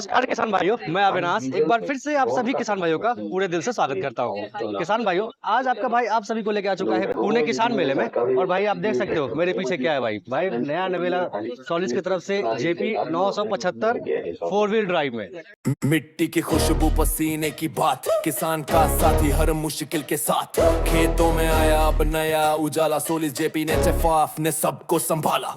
नमस्कार किसान भाइयों, मैं अविनाश एक बार फिर से आप सभी किसान भाइयों का पूरे दिल से स्वागत करता हूँ। किसान भाइयों, आज आपका भाई आप सभी को लेकर आ चुका है पुणे किसान मेले में। और भाई आप देख सकते हो मेरे पीछे क्या है। भाई नया नवेला सॉलिस की तरफ से जेपी 975 4 व्हील ड्राइव में। मिट्टी की खुशबू पसीने की बात, किसान का साथी हर मुश्किल के साथ। खेतों में आया अब नया उजाला, सोलिस जेपी ने चफाफ ने सबको संभाला।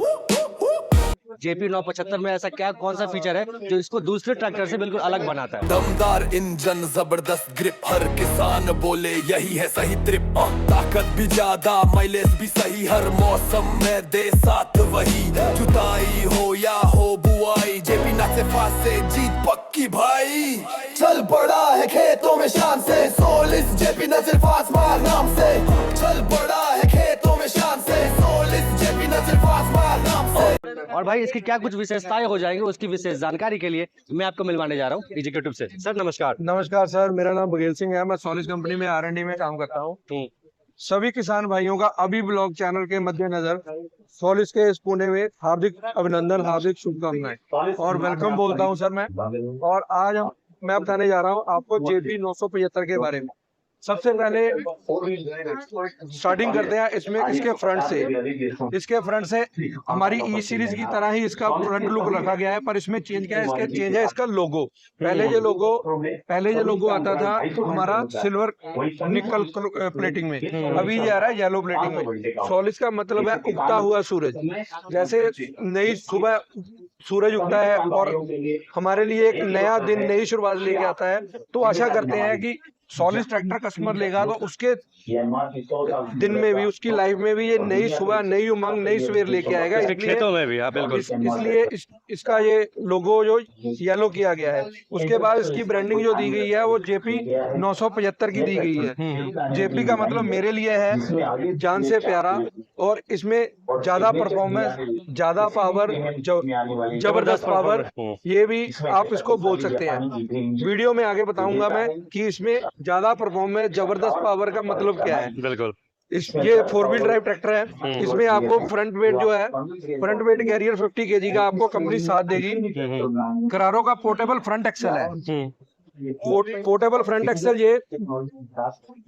जेपी 975 में ऐसा क्या कौन सा फीचर है जो इसको दूसरे ट्रैक्टर से बिल्कुल अलग बनाता है? दमदार इंजन, जबरदस्त ग्रिप, हर किसान बोले यही है सही ट्रिप। ताकत भी ज्यादा, माइलेज भी सही, हर मौसम में दे साथ वही। जुताई हो या हो बुआई, जेपी से फास से जीत पक्की भाई। चल पड़ा है खेतों में शान से, सोलिस जेपी से फास मार नाम से। चल पड़ा है खेतों में शान से, सोलिस जेपी से फास मार नाम से। और भाई इसकी क्या कुछ विशेषताएं हो जाएंगी, उसकी विशेष जानकारी के लिए मैं आपको मिलवाने जा रहा हूँ एग्जीक्यूटिव से। सर नमस्कार। नमस्कार सर, मेरा नाम बघेल सिंह है। मैं सोलिस कंपनी में R&D में काम करता हूँ। सभी किसान भाइयों का अभी ब्लॉग चैनल के मद्देनजर सोलिस के इस पुणे में हार्दिक अभिनंदन, हार्दिक शुभकामनाएं और वेलकम बोलता हूँ सर मैं। और आज मैं बताने जा रहा हूँ आपको जेपी 975 के बारे में। सबसे पहले स्टार्टिंग करते हैं इसमें इसके फ्रंट से हमारी ई सीरीज की तरह ही इसका फ्रंट लुक रखा गया है, पर इसमें चेंज क्या है, चेंज है इसका लोगो। पहले जो लोगो आता था हमारा सिल्वर निकल प्लेटिंग में, अभी ये आ रहा है येलो प्लेटिंग में। सोलिस का मतलब है उगता हुआ सूरज। जैसे नई सुबह सूरज उगता है और हमारे लिए एक नया दिन, नई शुरुआत लेके आता है, तो आशा करते हैं कि सोलिस ट्रैक्टर कस्टमर लेगा तो उसके दिन में भी, उसकी लाइफ में भी ये नई सुबह, नई उमंग, नई सवेर लेके आएगा। खेतों में भी बिल्कुल। इसलिए इसका ये लोगो जो येलो किया गया है। उसके बाद इसकी ब्रांडिंग जो दी गई है वो जेपी 975 की दी गई है। जेपी का मतलब मेरे लिए है जान से प्यारा, और इसमें ज्यादा परफॉर्मेंस, ज्यादा पावर, जबरदस्त पावर, ये भी आप इसको बोल सकते हैं। वीडियो में आगे बताऊंगा मैं कि इसमें ज्यादा परफॉर्मेंस, जबरदस्त पावर का मतलब क्या है। बिल्कुल। ये 4 व्हील ड्राइव ट्रैक्टर है। इसमें आपको फ्रंट वेट जो है, फ्रंट वेट कैरियर 50 kg का आपको कंपनी साथ देगी। करारो का पोर्टेबल फ्रंट एक्सल है। पोर्टेबल फ्रंट एक्सल ये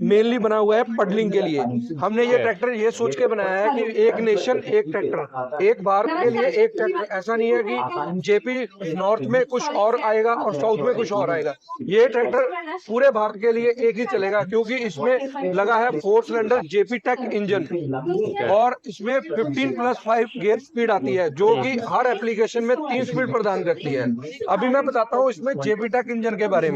मेनली बना हुआ है पडलिंग के लिए। हमने ये ट्रैक्टर ये सोच के बनाया है कि एक नेशन एक ट्रैक्टर, एक भारत के लिए एक ट्रैक्टर। ऐसा नहीं है कि जेपी नॉर्थ में कुछ और आएगा और साउथ में कुछ और आएगा। ये ट्रैक्टर पूरे भारत के लिए एक ही चलेगा, क्योंकि इसमें लगा है 4 सिलेंडर जेपी टेक इंजन, और इसमें 15+5 गियर स्पीड आती है, जो कि हर एप्लीकेशन में 3 स्पीड प्रदान करती है। अभी मैं बताता हूँ इसमें जेपी टेक इंजन के बारे में।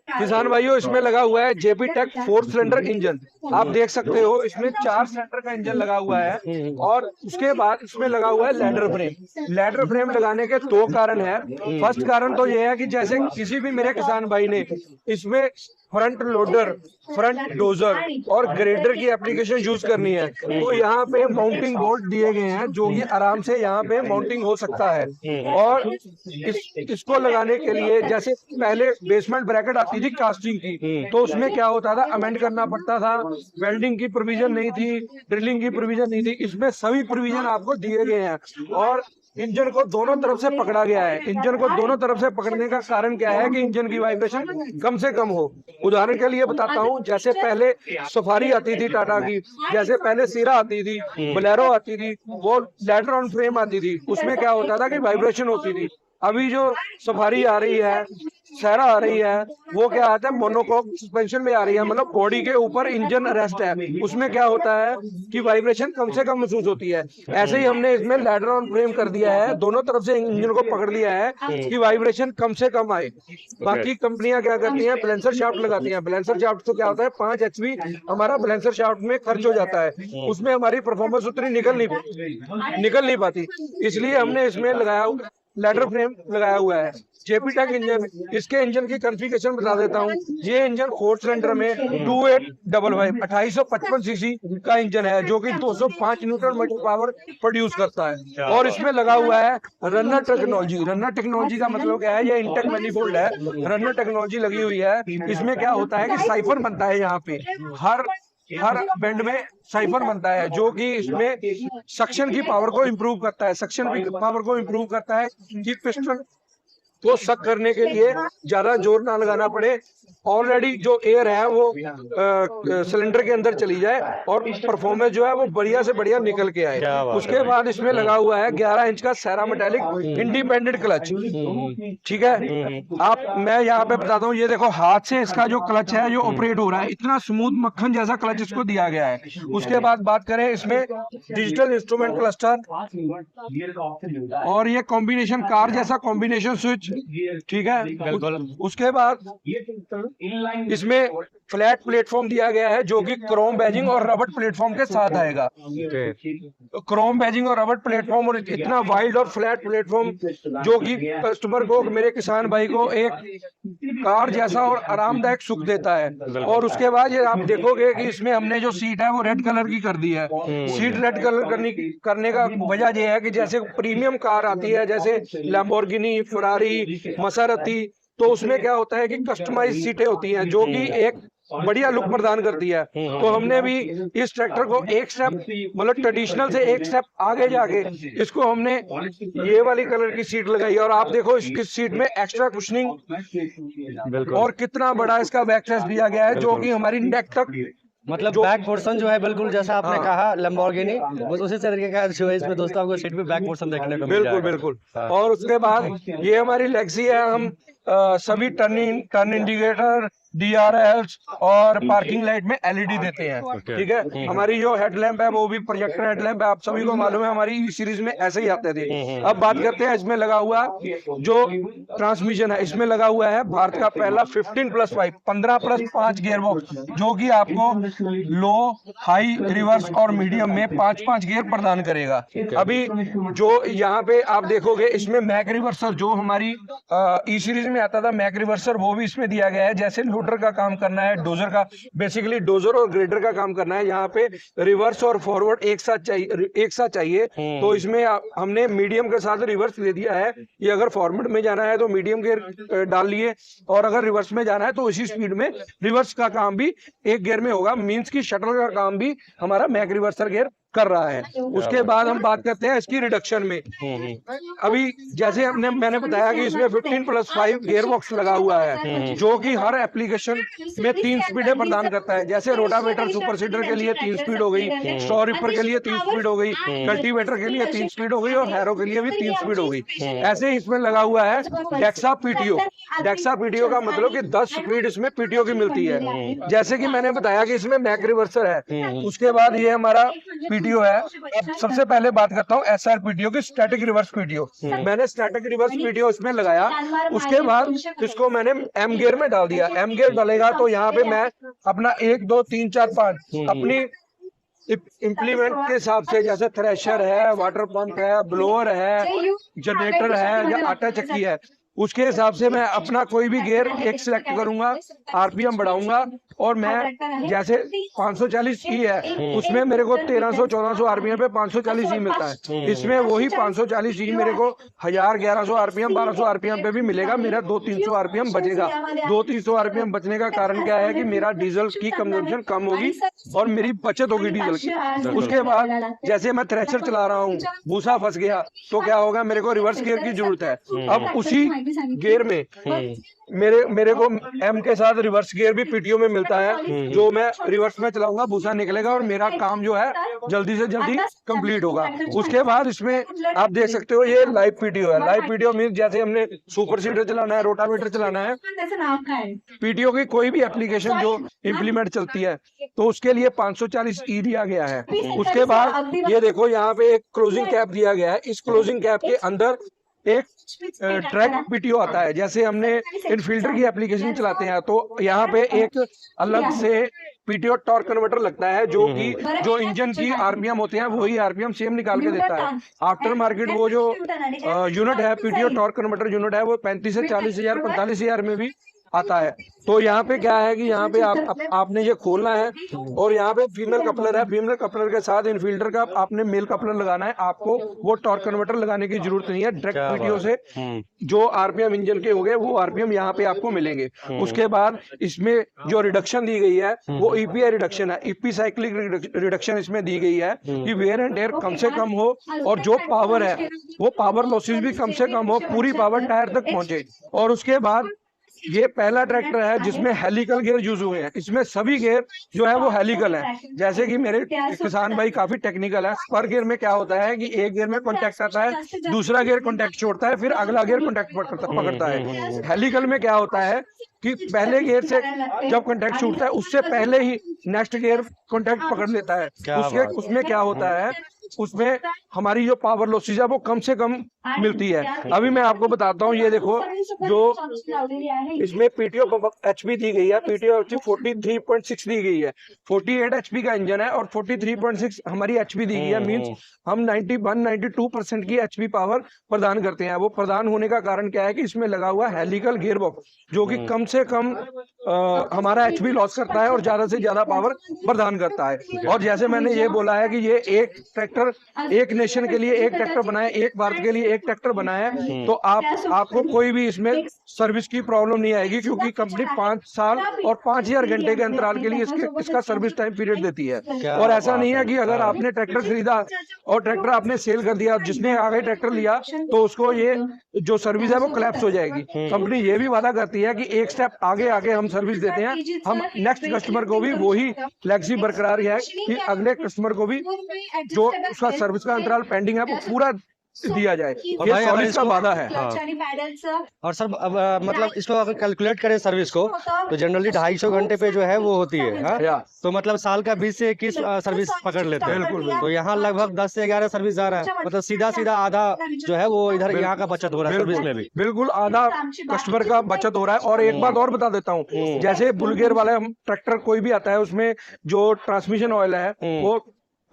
किसान भाइयों, इसमें लगा हुआ है जेपी टेक 4 सिलेंडर इंजन। आप देख सकते हो इसमें 4 सिलेंडर का इंजन लगा हुआ है, और उसके बाद इसमें लगा हुआ है लैडर फ्रेम। लैडर फ्रेम लगाने के 2 कारण है। फर्स्ट कारण तो यह है कि जैसे किसी भी मेरे किसान भाई ने इसमें फ्रंट लोडर, फ्रंट डोजर और ग्रेडर की एप्लीकेशन यूज करनी है, तो यहाँ पे माउंटिंग बोल्ट दिए गए हैं, जो कि आराम से यहाँ पे माउंटिंग हो सकता है। और इसको लगाने के लिए, जैसे पहले बेसमेंट ब्रैकेट आती थी कास्टिंग की, तो उसमें क्या होता था, अमेंड करना पड़ता था, वेल्डिंग की प्रोविजन नहीं थी, ड्रिलिंग की प्रोविजन नहीं थी। इसमें सभी प्रोविजन आपको दिए गए हैं, और इंजन को दोनों तरफ से पकड़ा गया है। इंजन को दोनों तरफ से पकड़ने का कारण क्या है कि इंजन की वाइब्रेशन कम से कम हो। उदाहरण के लिए बताता हूँ, जैसे पहले सफारी आती थी टाटा की, जैसे पहले सीरा आती थी, बोलेरो आती थी, वो लैडर ऑन फ्रेम आती थी, उसमें क्या होता था कि वाइब्रेशन होती थी। अभी जो सफारी आ रही है, सहरा आ रही है, वो क्या आता है, मोनोकॉक सस्पेंशन में आ रही है, मतलब बॉडी के ऊपर इंजन रेस्ट है। उसमें क्या होता है कि वाइब्रेशन कम से कम महसूस होती है। ऐसे ही हमने इसमें लैडर ऑन फ्रेम कर दिया है, दोनों तरफ से इंजन को पकड़ लिया है कि वाइब्रेशन कम से कम आए। बाकी कंपनियां क्या करती हैं, बैलेंसर शाफ्ट लगाती हैं। बैलेंसर शाफ्ट तो क्या होता है, 5 HP हमारा बैलेंसर शाफ्ट में खर्च हो जाता है, उसमें हमारी परफॉर्मेंस उतनी निकल नहीं पाती। इसलिए हमने इसमें लगाया, लैडर फ्रेम लगाया हुआ है। जेपी टेक इंजन, इसके इंजन की कॉन्फ़िगरेशन बता देता हूँ। ये इंजन 4 सिलेंडर में 2855 सीसी का इंजन है, जो कि 205 न्यूटन मीटर पावर प्रोड्यूस करता है। और इसमें लगा हुआ है रनर टेक्नोलॉजी। रनर टेक्नोलॉजी का मतलब क्या है, ये इंटेक मैनिफोल्ड है, रनर टेक्नोलॉजी लगी हुई है। इसमें क्या होता है कि साइफन बनता है यहाँ पे, हर हर बेंड में साइफर बनता है, जो कि इसमें सक्शन की पावर को इम्प्रूव करता है, सक्शन की पावर को इम्प्रूव करता है कि पिस्टन को सक करने के लिए ज्यादा जोर ना लगाना पड़े, ऑलरेडी जो एयर है वो सिलेंडर के अंदर चली जाए और परफॉर्मेंस जो है वो बढ़िया से बढ़िया निकल के आए। उसके बाद इसमें लगा हुआ है 11 इंच का सेरा मेटालिक इंडिपेंडेंट क्लच। ठीक है, मैं यहाँ पे बताता हूँ, ये देखो हाथ से इसका जो क्लच है जो ऑपरेट हो रहा है, इतना स्मूथ मक्खन जैसा क्लच इसको दिया गया है। उसके बाद बात करें इसमें डिजिटल इंस्ट्रूमेंट क्लस्टर और ये कॉम्बिनेशन कार जैसा कॉम्बिनेशन स्विच। ठीक है, उसके बाद इसमें फ्लैट प्लेटफॉर्म दिया गया है जो कि क्रोम बैजिंग और रबड़ प्लेटफॉर्म के साथ आएगा। क्रोम बैजिंग और रबड़ प्लेटफॉर्म और इतना वाइड और फ्लैट प्लेटफॉर्म जो कि कस्टमर को, मेरे किसान भाई को एक कार जैसा और आरामदायक सुख देता है। और उसके बाद ये आप देखोगे कि इसमें हमने जो सीट है वो रेड कलर की कर दी है। सीट रेड कलर करने का वजह यह है कि जैसे प्रीमियम कार आती है जैसे लैम्बोर्गिनी, फरारी, मसेराती, तो उसमें क्या होता है कि कस्टमाइज सीटें होती हैं जो कि एक बढ़िया लुक प्रदान करती है। तो हमने भी इस ट्रैक्टर को एक स्टेप, मतलब ट्रेडिशनल से एक स्टेप आगे जाके इसको हमने ये वाली कलर की सीट लगाई और आप देखो इसकी सीट में एक्स्ट्रा कुशनिंग और कितना बड़ा इसका बैक रेस्ट दिया गया है जो कि हमारी नेक तक, मतलब बैक पोर्शन जो है बिल्कुल जैसा आपने कहा लैम्बोर्गिनी, उसी तरीके का जो है इसमें दोस्तों आपको सीट पे बैक पोर्शन देखने को मिल जाएगा। बिल्कुल। और उसके बाद ये हमारी लेक्सी है, हम सभी टर्न इंडिकेटर, DRLs और पार्किंग लाइट में LED देते हैं। ठीक है, हमारी जो हेडलैम्प है वो भी प्रोजेक्टर हेडलैम्प है, आप सभी को मालूम है हमारी सीरीज में ऐसे ही आते थे। अब बात करते हैं इसमें लगा हुआ जो ट्रांसमिशन है, इसमें लगा हुआ है भारत का पहला 15+5 15+5 गियर बॉक्स जो कि आपको लो, हाई, रिवर्स और मीडियम में 5-5 गियर प्रदान करेगा। अभी जो यहाँ पे आप देखोगे इसमें मैक रिवर्सर जो हमारी ई सीरीज में आता था, मैक रिवर्सर वो भी इसमें दिया गया है। जैसे लोडर का काम करना है, डोजर का, बेसिकली डोजर और ग्रेडर का काम करना है, यहाँ पे रिवर्स और फॉरवर्ड एक साथ चाहिए तो इसमें हमने मीडियम के साथ रिवर्स दे दिया है। ये अगर फॉरवर्ड में जाना है तो मीडियम गियर डाल लिए और अगर रिवर्स में जाना है तो इसी स्पीड में रिवर्स का काम भी एक गियर में होगा, मींस की शटल का काम भी हमारा मैक रिवर्सर गियर कर रहा है। उसके बाद हम बात करते हैं इसकी रिडक्शन में। अभी जैसे मैंने बताया कि इसमें 15+5 गियर बॉक्स लगा हुआ है जो कि हर एप्लीकेशन में 3 स्पीडें प्रदान करता है। जैसे रोटावेटर सुपर सीडर के लिए 3 स्पीड हो गई, स्ट्रॉ रिपर के लिए 3 स्पीड हो गई, कल्टीवेटर के लिए 3 स्पीड हो गई और हैरो के लिए भी 3 स्पीड हो गई। ऐसे ही इसमें लगा हुआ है डेक्सा पीटीओ। डेक्सा पीटीओ का मतलब कि 10 स्पीड इसमें पीटीओ की मिलती है। जैसे कि मैंने बताया कि इसमें मैक रिवर्सर है। उसके बाद ये हमारा पीटीओ है। अब सबसे पहले बात करता हूँ SR पीटीओ की, स्टैटिक रिवर्स पीटीओ। मैंने स्टैटिक रिवर्स पीटीओ इसमें लगाया, उसके बाद इसको मैंने M गियर में डाल दिया। M गियर डालेगा तो यहाँ पे मैं अपना 1 2 3 4 5 अपनी इम्प्लीमेंट के हिसाब से, जैसे थ्रेशर है, वाटर पंप है, ब्लोअर है, जनरेटर है या आटा चक्की है, उसके हिसाब से मैं अपना कोई भी गियर एक सिलेक्ट करूंगा, RPM बढ़ाऊंगा और मैं जैसे 540 ई है उसमें मेरे को 1300-1400 RPM पे 540 ई मिलता है। इसमें वही 540 ई मेरे को 1000-1100 RPM 1200 RPM पे भी मिलेगा। मेरा 200-300 RPM बचेगा। 200-300 RPM बचने का कारण क्या है कि मेरा डीजल की कंजम्पशन कम होगी और मेरी बचत होगी डीजल की। उसके बाद जैसे मैं थ्रेशर चला रहा हूँ, भूसा फंस गया तो क्या होगा, मेरे को रिवर्स गियर की जरूरत है। अब उसी गियर में मेरे को M के साथ रिवर्स गियर भी पीटीओ में मिलता है, जो मैं रिवर्स में चलाऊंगा, भूसा निकलेगा और मेरा काम जो है जल्दी से जल्दी कंप्लीट होगा। उसके बाद इसमें आप देख सकते हो ये लाइव पीटीओ है। लाइव पीटीओ मीन जैसे हमने सुपर सीडर चलाना है, रोटावेटर चलाना है, पीटीओ की कोई भी एप्लीकेशन जो इम्प्लीमेंट चलती है तो उसके लिए 540 ई दिया गया है। उसके बाद ये देखो यहाँ पे एक क्लोजिंग कैप दिया गया है। इस क्लोजिंग कैप के अंदर एक ट्रैक पीटीओ आता है। जैसे हमने इनफिल्टर की एप्लीकेशन चलाते हैं तो यहाँ पे एक अलग से पीटीओ टॉर्क कन्वर्टर लगता है जो कि जो इंजन की RPM होते हैं वही RPM सेम निकाल के देता है। आफ्टर मार्केट वो जो यूनिट है, पीटीओ टॉर्क कन्वर्टर यूनिट है, वो 35 से 40 हजार 45 हजार में भी आता है। तो यहाँ पे क्या है कि यहाँ पे आपने ये खोलना है और यहाँ पे फीमेल कपलर है। फीमेल कपलर के साथ इनफिल्टर का आपने मेल कपलर लगाना है। आपको वो टॉर्क कन्वर्टर लगाने की जरूरत नहीं है। डायरेक्ट पीटीओ से जो आरपीएम इंजन के हो गए वो आरपीएम यहाँ पे आपको मिलेंगे। उसके बाद इसमें जो रिडक्शन दी गई है वो ईपीआई रिडक्शन है, ईपी साइक्लिक रिडक्शन इसमें दी गई है कि वेयर एंड टेयर कम से कम हो और जो पावर है वो पावर लॉसेस भी कम से कम हो, पूरी पावर टायर तक पहुंचे। और उसके बाद ये पहला ट्रैक्टर है जिसमें हेलिकल गियर यूज हुए हैं। इसमें सभी गियर जो है वो हेलिकल है। जैसे कि मेरे किसान भाई काफी टेक्निकल है। स्पर गियर में क्या होता है कि एक गियर में कॉन्टैक्ट आता है, दूसरा गियर कॉन्टैक्ट छोड़ता है, फिर अगला गियर कॉन्टैक्ट पकड़ता है। हेलिकल में क्या होता है कि पहले गियर से जब कॉन्टैक्ट छूटता है उससे पहले ही नेक्स्ट गियर कॉन्टैक्ट पकड़ लेता है। उसमें क्या होता है, उसमें हमारी जो पावर लॉसेस है वो कम से कम मिलती है। अभी मैं आपको बताता हूँ, ये देखो जो इसमें पीटीओ एचपी दी गई है, पीटीओ 43.6 दी गई है। 48 एचपी का इंजन है और 43.6 हमारी एचपी दी गई है। मींस हम 91-92% की एचपी पावर प्रदान करते हैं। वो प्रदान होने का कारण क्या है कि इसमें लगा हुआ हेलिकल गियर बॉक्स जो कि कम से कम हमारा एचपी लॉस करता है और ज्यादा से ज्यादा पावर प्रदान करता है। और जैसे मैंने ये बोला है कि ये एक ट्रैक्टर एक नेशन के लिए एक ट्रैक्टर बनाया, एक भारत के लिए एक ट्रैक्टर बनाया, तो आपको कोई भी इसमें सर्विस की प्रॉब्लम नहीं आएगी, क्योंकि कंपनी 5 साल और 5000 घंटे के अंतराल के लिए इसका सर्विस टाइम पीरियड देती है। और ऐसा नहीं है कि अगर आपने ट्रैक्टर खरीदा और ट्रैक्टर आपने सेल कर दिया, जिसने आगे ट्रैक्टर लिया तो उसको ये जो सर्विस है वो कोलैप्स हो जाएगी। कंपनी ये भी वादा करती है कि एक स्टेप आगे आगे हम सर्विस देते हैं। हम नेक्स्ट कस्टमर को भी वही लेगेसी बरकरार है कि अगले कस्टमर को भी जो उसका सर्विस का अंतराल पेंडिंग है वो पूरा दिया जाए। और भाई सॉलिड का वादा है। और सर अब मतलब इसको अगर कैलकुलेट करें सर्विस को तो जनरली 250 घंटे पे जो है वो होती है। हाँ? तो मतलब साल का 20 से 21 सर्विस पकड़ लेते हैं। बिल्कुल। तो यहाँ लगभग 10 से 11 सर्विस जा रहा है, मतलब सीधा आधा जो है वो इधर यहाँ का बचत हो रहा है सर्विस में भी। बिल्कुल आधा कस्टमर का बचत हो रहा है। और एक बात और बता देता हूँ, जैसे बुलगेयर वाले हम ट्रैक्टर कोई भी आता है उसमें जो ट्रांसमिशन ऑयल है वो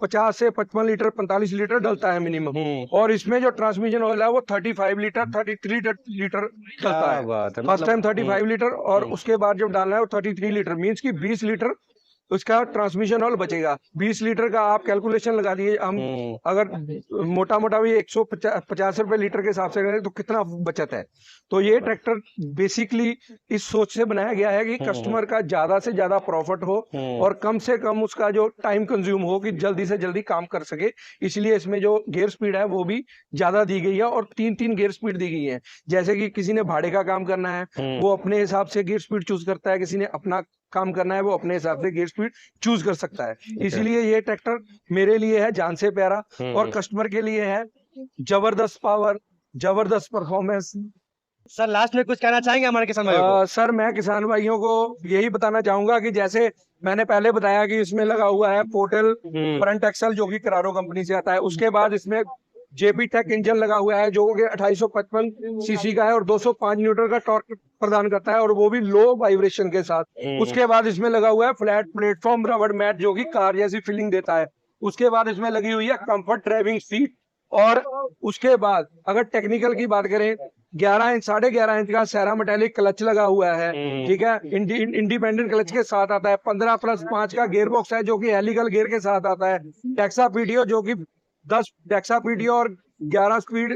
50 से 55 लीटर 45 लीटर डलता है मिनिमम। और इसमें जो ट्रांसमिशन ऑयल है वो 35 लीटर 33 लीटर डलता है। फर्स्ट टाइम 35 लीटर और उसके बाद जब डालना है वो 33 लीटर, मीन्स की 20 लीटर उसका ट्रांसमिशन ऑयल बचेगा। 20 लीटर का आप कैलकुलेशन लगा दिए, हम अगर मोटा मोटा भी 150 रुपए लीटर के हिसाब से करें तो कितना बचत है। तो ये ट्रैक्टर बेसिकली इस सोच से बनाया गया है कि कस्टमर का ज्यादा से ज्यादा प्रॉफिट हो और कम से कम उसका जो टाइम कंज्यूम हो कि जल्दी से जल्दी काम कर सके। इसलिए इसमें जो गियर स्पीड है वो भी ज्यादा दी गई है और 3 गियर स्पीड दी गई है। जैसे कि किसी ने भाड़े का काम करना है वो अपने हिसाब से गियर स्पीड चूज करता है, किसी ने अपना काम करना है वो अपने हिसाब से गियर स्पीड चूज कर सकता है। इसलिए ये ट्रैक्टर मेरे लिए है जान से प्यारा और कस्टमर के लिए है जबरदस्त पावर, जबरदस्त परफॉर्मेंस। सर लास्ट में कुछ कहना चाहेंगे हमारे किसान भाइयों को? सर मैं किसान भाइयों को यही बताना चाहूंगा कि जैसे मैंने पहले बताया कि इसमें लगा हुआ है पोर्टल फ्रंट एक्सल जो कि करारो कंपनी से आता है। उसके बाद इसमें जेपी टेक इंजन लगा हुआ है जो कि 2855 सीसी का है और 205 न्यूटन का टॉर्क प्रदान करता है और वो भी लो वाइब्रेशन के साथ। उसके बाद इसमें लगा हुआ है फ्लैट प्लेटफॉर्म रबड़ मैट जो कि कार जैसी फीलिंग देता है। उसके बाद इसमें लगी हुई है कंफर्ट ड्राइविंग सीट। और उसके बाद अगर टेक्निकल की बात करें 11 इंच 11.5 इंच का सेरा मेटालिक क्लच लगा हुआ है, ठीक है, इंडिपेंडेंट क्लच के साथ आता है। 15+5 का गियर बॉक्स है जो कि हेलिकल गियर के साथ आता है। डेक्सा पीटीओ जो कि 10 डेक्सा पीटीओ और 11 स्पीड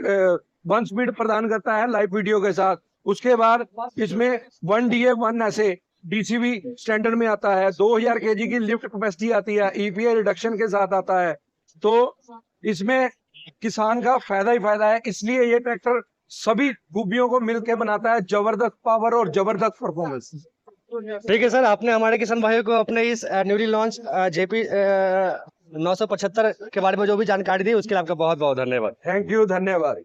1 स्पीड प्रदान करता है लाइव पीटीओ के साथ। उसके बाद इसमें 1 DA 1 ऐसे डीसीबी स्टैंडर्ड में आता है। 2000 kg की लिफ्ट कैपेसिटी आती है, ईपीआई रिडक्शन के साथ आता है। तो इसमें किसान का फायदा ही फायदा है। इसलिए ये ट्रैक्टर सभी खूबियों को मिलकर बनाता है, जबरदस्त पावर और जबरदस्त परफॉर्मेंस। ठीक है सर, आपने हमारे किसान भाइयों को अपने इस न्यूली लॉन्च जेपी 975 के बारे में जो भी जानकारी दी उसके लिए आपका बहुत बहुत धन्यवाद। थैंक यू, धन्यवाद।